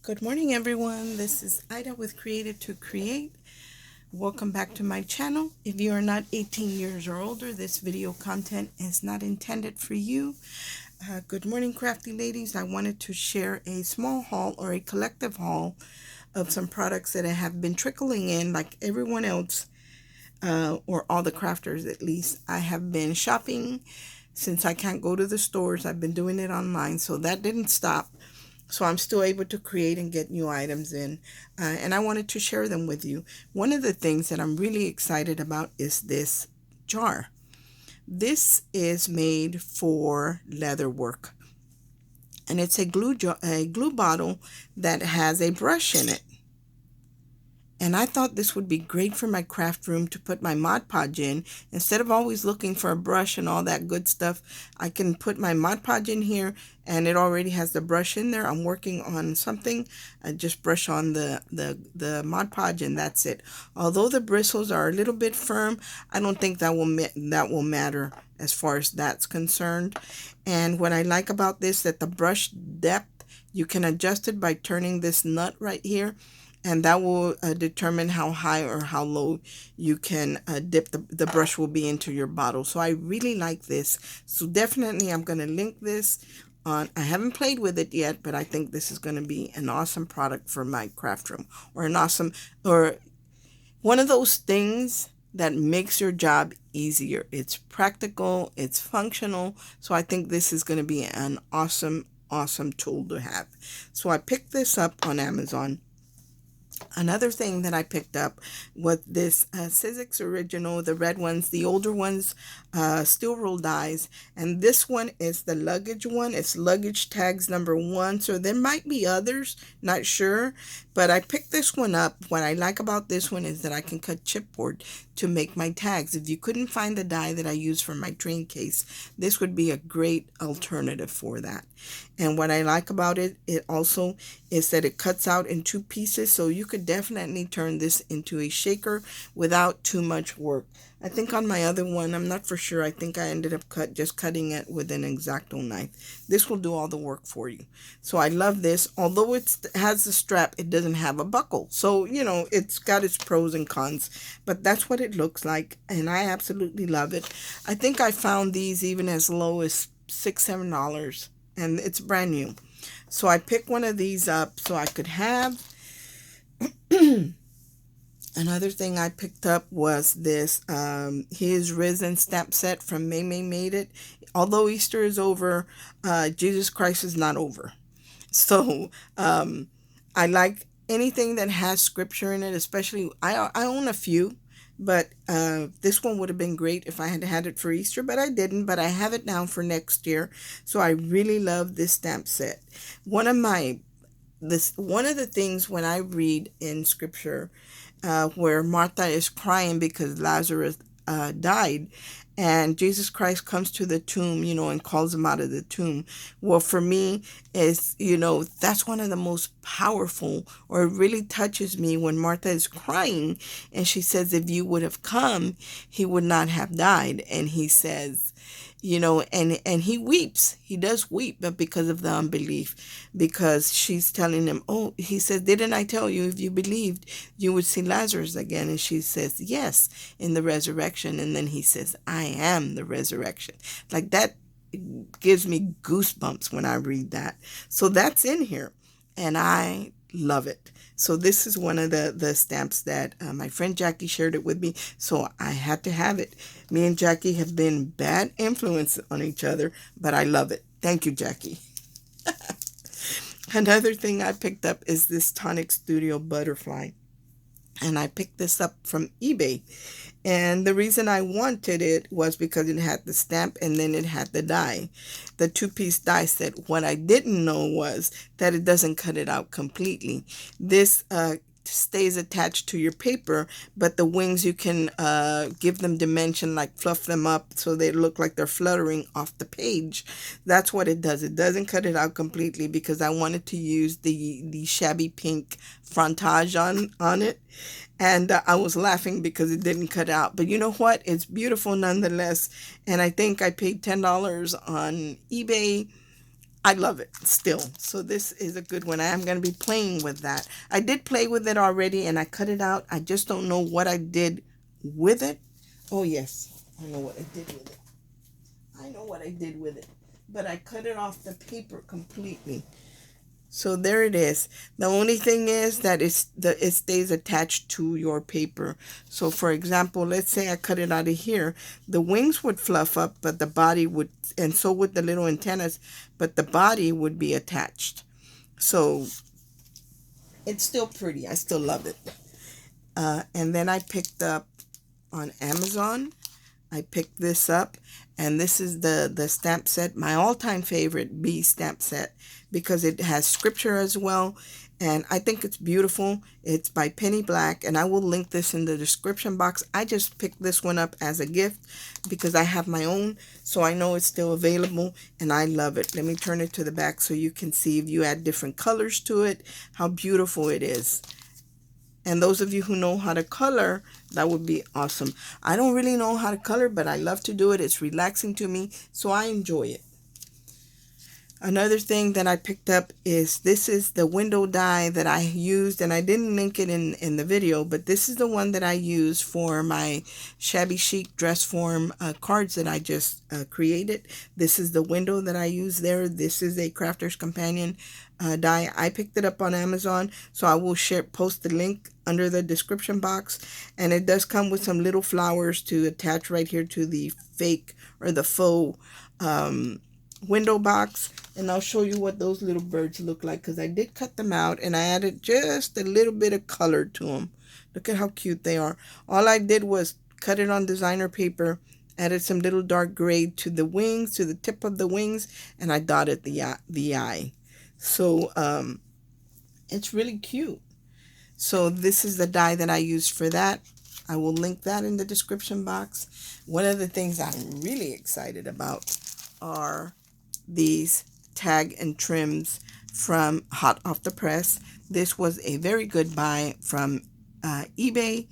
Good morning, everyone. This is Ida with Created to Create. Welcome back to my channel. If you are not 18 years or older, this video content is not intended for you. Good morning, crafty ladies. I wanted to share a small haul or a collective haul of some products that have been trickling in like everyone else, or all the crafters at least. I have been shopping since I can't go to the stores. I've been doing it online, so that didn't stop. So I'm still able to create and get new items in, and I wanted to share them with you. One of the things that I'm really excited about is this jar. This is made for leather work, and it's a glue bottle that has a brush in it. And I thought this would be great for my craft room to put my Mod Podge in. Instead of always looking for a brush and all that good stuff, I can put my Mod Podge in here and it already has the brush in there. I'm working on something. I just brush on the Mod Podge and that's it. Although the bristles are a little bit firm, I don't think that will matter as far as that's concerned. And what I like about this, that the brush depth, you can adjust it by turning this nut right here, and that will determine how high or how low you can dip the brush will be into your bottle. So I really like this. So definitely I'm going to link this on. I haven't played with it yet, but I think this is going to be an awesome product for my craft room, or an awesome, or one of those things that makes your job easier. It's practical, it's functional. So I think this is going to be an awesome tool to have. So I picked this up on Amazon. Another thing that I picked up was this Sizzix Original, the red ones, the older ones, steel roll dies. And this one is the luggage one. It's luggage tags #1. So there might be others, not sure. But I picked this one up. What I like about this one is that I can cut chipboard to make my tags. If you couldn't find the die that I use for my train case, this would be a great alternative for that. And what I like about it, it also is that it cuts out in 2 pieces, so you could definitely turn this into a shaker without too much work. I think on my other one, I'm not for sure, I think I ended up just cutting it with an X-Acto knife. This will do all the work for you. So I love this. Although it has the strap, it doesn't have a buckle. So, you know, it's got its pros and cons, but that's what it looks like, and I absolutely love it. I think I found these even as low as $6, $7, and it's brand new. So I picked one of these up so I could have. Another thing I picked up was this His Risen stamp set from May Made It. Although Easter is over, Jesus Christ is not over. So I like anything that has scripture in it, especially I own a few, but this one would have been great if I had had it for Easter, but I didn't. But I have it now for next year. So I really love this stamp set. One of the things when I read in scripture, where Martha is crying because Lazarus died, and Jesus Christ comes to the tomb, you know, and calls him out of the tomb. Well, for me, is, you know, that's one of the most powerful, or it really touches me when Martha is crying and she says, if you would have come, he would not have died. And he says, you know, and he weeps. He does weep, but because of the unbelief, because she's telling him, oh, he says, didn't I tell you if you believed you would see Lazarus again? And she says, yes, in the resurrection. And then he says, I am the resurrection. Like that gives me goosebumps when I read that. So that's in here, and I love it. So this is one of the stamps that my friend Jackie shared it with me, so I had to have it. Me and Jackie have been bad influence on each other, but I love it. Thank you, Jackie. Another thing I picked up is this Tonic Studio Butterfly, and I picked this up from eBay. And the reason I wanted it was because it had the stamp and then it had the die, the 2-piece die set. What I didn't know was that it doesn't cut it out completely. This stays attached to your paper, but the wings, you can give them dimension, like fluff them up so they look like they're fluttering off the page. That's what it does. It doesn't cut it out completely because I wanted to use the shabby pink frontage on it. And I was laughing because it didn't cut out. But you know what? It's beautiful nonetheless. And I think I paid $10 on eBay. I love it still. So this is a good one. I am going to be playing with that. I did play with it already and I cut it out. I just don't know what I did with it. Oh yes, I know what I did with it. I know what I did with it. But I cut it off the paper completely. So there it is. The only thing is that it stays attached to your paper. So for example, let's say I cut it out of here. The wings would fluff up, but the body would, and so would the little antennas, but the body would be attached. So it's still pretty. I still love it. And then I picked up on Amazon. I picked this up, and this is the stamp set, my all-time favorite B stamp set, because it has scripture as well, and I think it's beautiful. It's by Penny Black, and I will link this in the description box. I just picked this one up as a gift because I have my own, so I know it's still available, and I love it. Let me turn it to the back so you can see, if you add different colors to it, how beautiful it is. And those of you who know how to color, that would be awesome. I don't really know how to color, but I love to do it. It's relaxing to me, so I enjoy it. Another thing that I picked up is, this is the window die that I used, and I didn't link it in the video, but this is the one that I use for my shabby chic dress form cards that I just created. This is the window that I use there. This is a Crafter's Companion die. I picked it up on Amazon, so I will post the link under the description box, and it does come with some little flowers to attach right here to the fake or the faux window box. And I'll show you what those little birds look like, because I did cut them out and I added just a little bit of color to them. Look at how cute they are. All I did was cut it on designer paper, added some little dark gray to the wings, to the tip of the wings, and I dotted the eye. So it's really cute. So this is the die that I used for that. I will link that in the description box. One of the things I'm really excited about are these tag and trims from Hot Off the Press. This was a very good buy from eBay,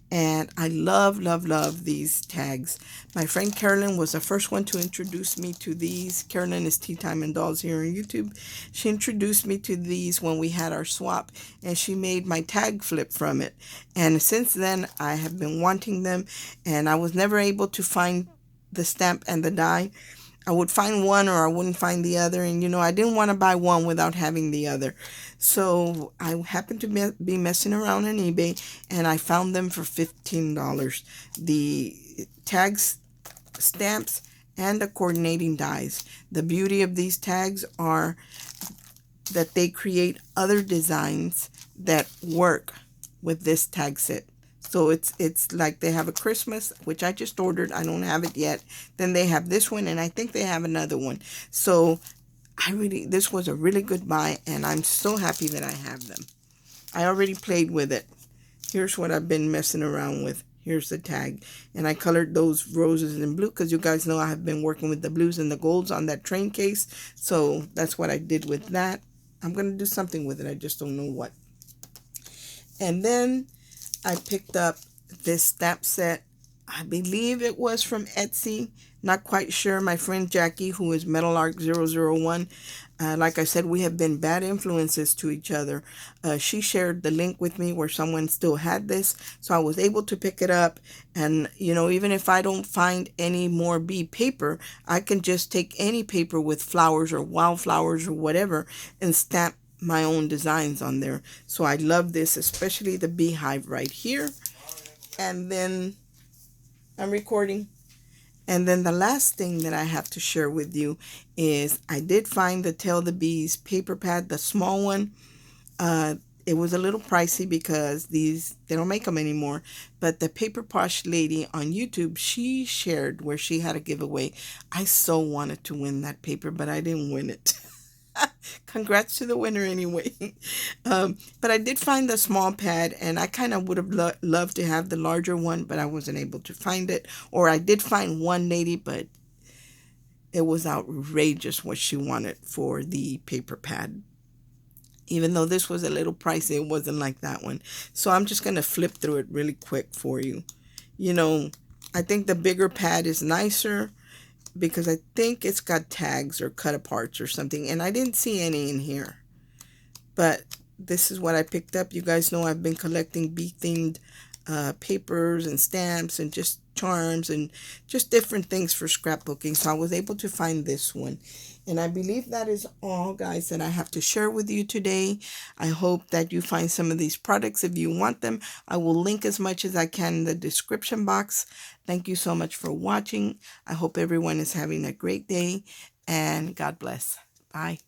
and I love these tags. My friend Carolyn was the first one to introduce me to these. Carolyn is Tea Time and Dolls here on YouTube. She introduced me to these when we had our swap, and she made my tag flip from it. And since then, I have been wanting them, and I was never able to find the stamp and the die. I would find one or I wouldn't find the other, and I didn't want to buy one without having the other. So I happened to be messing around on eBay, and I found them for $15. The tags, stamps, and the coordinating dies. The beauty of these tags are that they create other designs that work with this tag set. So it's like they have a Christmas, which I just ordered. I don't have it yet. Then they have this one, and I think they have another one. So this was a really good buy, and I'm so happy that I have them. I already played with it. Here's what I've been messing around with. Here's the tag. And I colored those roses in blue, because you guys know I have been working with the blues and the golds on that train case. So that's what I did with that. I'm going to do something with it. I just don't know what. And then I picked up this stamp set. I believe it was from Etsy. Not quite sure. My friend Jackie, who is Metal Arc 001, like I said, we have been bad influences to each other. She shared the link with me where someone still had this, so I was able to pick it up. And, even if I don't find any more bee paper, I can just take any paper with flowers or wildflowers or whatever and stamp my own designs on there. So I love this, especially the beehive right here. And then I'm recording. And then the last thing that I have to share with you is I did find the Tell the Bees paper pad, the small one. It was a little pricey because they don't make them anymore. But the Paper Posh lady on YouTube, she shared where she had a giveaway. I so wanted to win that paper, but I didn't win it. Congrats to the winner anyway. But I did find the small pad, and I kind of would have loved to have the larger one, but I wasn't able to find it. Or I did find one lady, but it was outrageous what she wanted for the paper pad. Even though this was a little pricey, it wasn't like that one. So I'm just going to flip through it really quick for you. I think the bigger pad is nicer. because I think it's got tags or cut aparts or something, and I didn't see any in here. But this is what I picked up. You guys know I've been collecting bee-themed papers and stamps and just charms and just different things for scrapbooking. So I was able to find this one. And I believe that is all, guys, that I have to share with you today. I hope that you find some of these products. If you want them, I will link as much as I can in the description box. Thank you so much for watching. I hope everyone is having a great day, and God bless. Bye.